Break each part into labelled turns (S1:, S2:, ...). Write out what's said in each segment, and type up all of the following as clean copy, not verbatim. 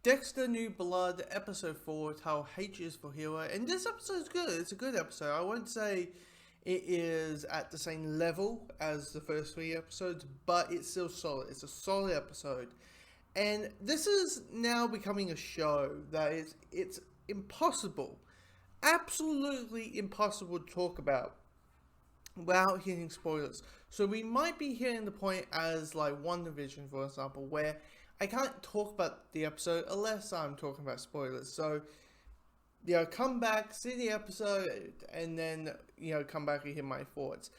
S1: Dexter New Blood, episode 4, How H is for Hero. And this episode is good. It's a good episode. I won't say it is at the same level as the first 3 episodes, but it's still solid. It's a solid episode. And this is now becoming a show that it's impossible, absolutely impossible to talk about without hitting spoilers. So we might be hitting the point as like WandaVision, for example, where I can't talk about the episode unless I'm talking about spoilers. So, come back, see the episode, and then, come back and hear my thoughts.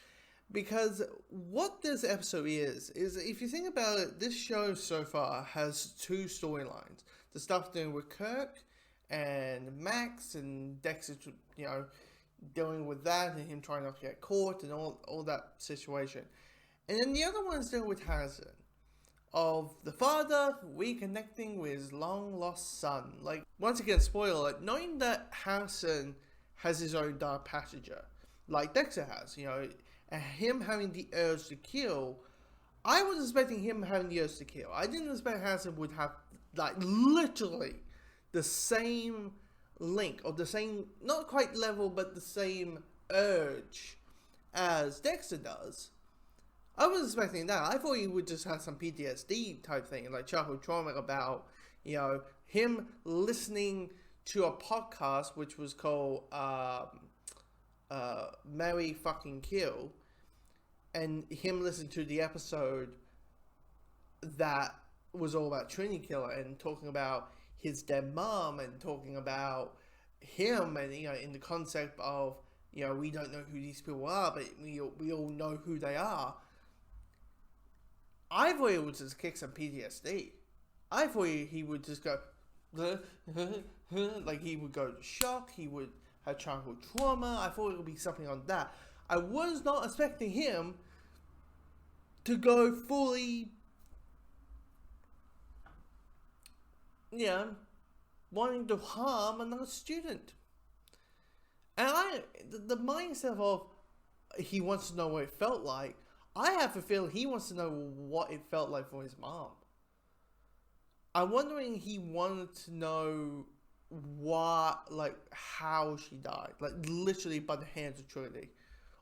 S1: Because what this episode is if you think about it, this show so far has 2 storylines. The stuff doing with Kirk and Max and Dexter, dealing with that and him trying not to get caught and all that situation. And then the other one is dealing with Harrison. Of the father reconnecting with his long-lost son. Like, once again, spoiler, knowing that Harrison has his own dark passenger, like Dexter has, and him having the urge to kill, I was expecting him having the urge to kill. I didn't expect Harrison would have, like, literally the same link, or the same, not quite level, but the same urge as Dexter does. I was expecting that. I thought he would just have some PTSD type thing, like childhood trauma about, him listening to a podcast which was called Marry Fucking Kill, and him listening to the episode that was all about Trinity Killer and talking about his dead mom and talking about him and, in the concept of, we don't know who these people are, but we all know who they are. I thought he would just kick some PTSD. I thought he would just go, like he would go to shock, he would have childhood trauma. I thought it would be something on that. I was not expecting him to go fully, wanting to harm another student. And the mindset of he wants to know what it felt like, I have a feeling he wants to know what it felt like for his mom. I'm wondering he wanted to know how she died. Like, literally by the hands of Trinity.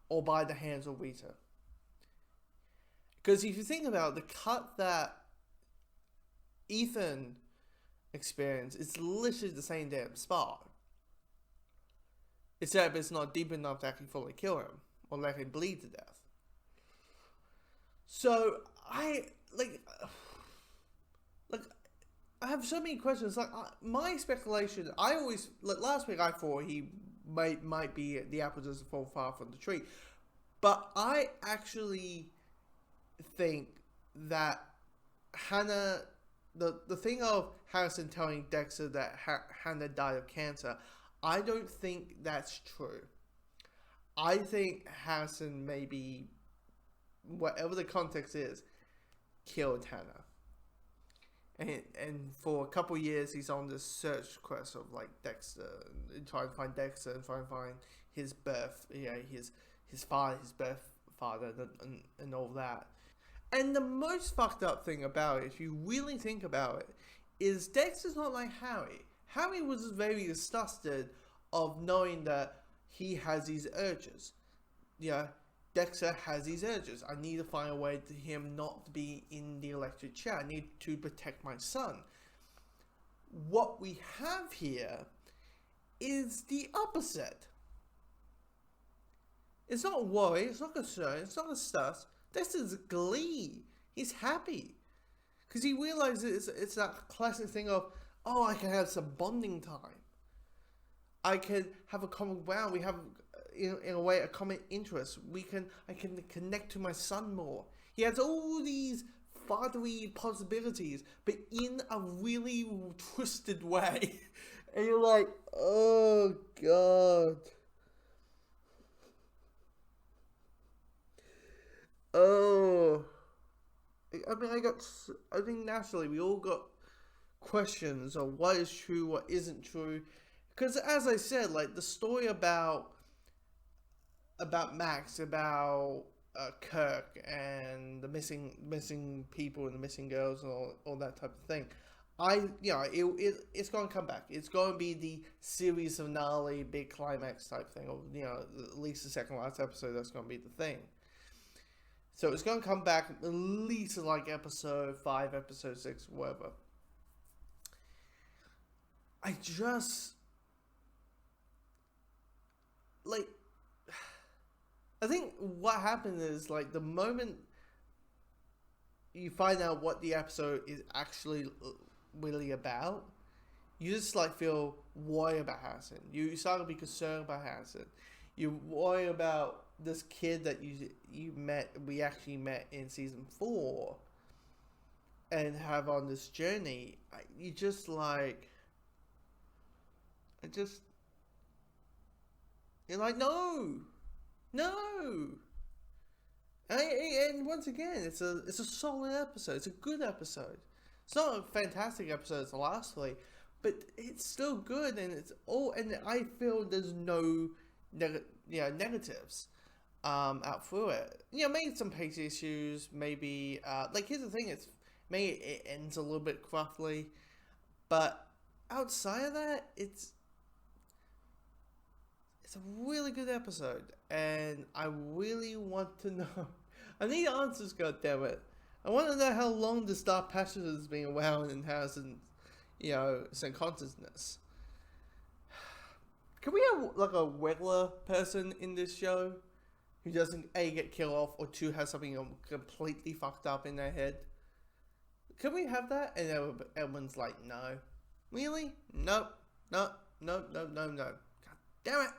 S1: Or by the hands of Rita. Because if you think about it, the cut that Ethan experienced, it's literally the same damn spot. Except it's not deep enough to actually fully kill him. Or let him bleed to death. So, I have so many questions. My speculation, I always, last week I thought he might be the apple doesn't fall far from the tree. But I actually think that Hannah, the thing of Harrison telling Dexter that Hannah died of cancer, I don't think that's true. I think Harrison maybe, whatever the context is, killed Hannah. And for a couple years, he's on this search quest of Dexter, and trying to find Dexter and trying to find his birth, his father, his birth father, and all that. And the most fucked up thing about it, if you really think about it, is Dexter's not like Harry. Harry was very disgusted of knowing that he has these urges. Dexter has these urges. I need to find a way to him not to be in the electric chair. I need to protect my son. What we have here is the opposite. It's not worry, it's not concern, it's not disgust. Dexter's glee. He's happy. Because he realizes it's that classic thing of, I can have some bonding time. I can have a common ground. We have, in a way, a common interest. I can connect to my son more. He has all these fatherly possibilities, but in a really twisted way. And you're like, oh God. Oh. I think naturally we all got questions of what is true, what isn't true. Because as I said, the story about Max, about Kirk, and the missing people and the missing girls and all that type of thing, it's going to come back. It's going to be the series finale, big climax type thing, or at least the second last episode. That's going to be the thing. So it's going to come back at least in like episode 5, episode 6, whatever. I just I think what happened is like the moment you find out what the episode is actually really about, you just like feel worried about Harrison. You start to be concerned about Harrison. You worry about this kid that we actually met in season 4, and have on this journey. You're like, no. And once again, it's a solid episode. It's a good episode. It's not a fantastic episode as the last 3, but it's still good, and and I feel there's no negatives out through it. Maybe some pace issues, maybe here's the thing, maybe it ends a little bit gruffly, but outside of that, it's a really good episode, and I really want to know. I need answers, goddammit. I want to know how long this dark passage has been around and Harrison's, some consciousness. Can we have like a regular person in this show who doesn't A, get killed off, or 2, has something completely fucked up in their head? Can we have that? And everyone's like, no. Really? Nope. No. God damn it.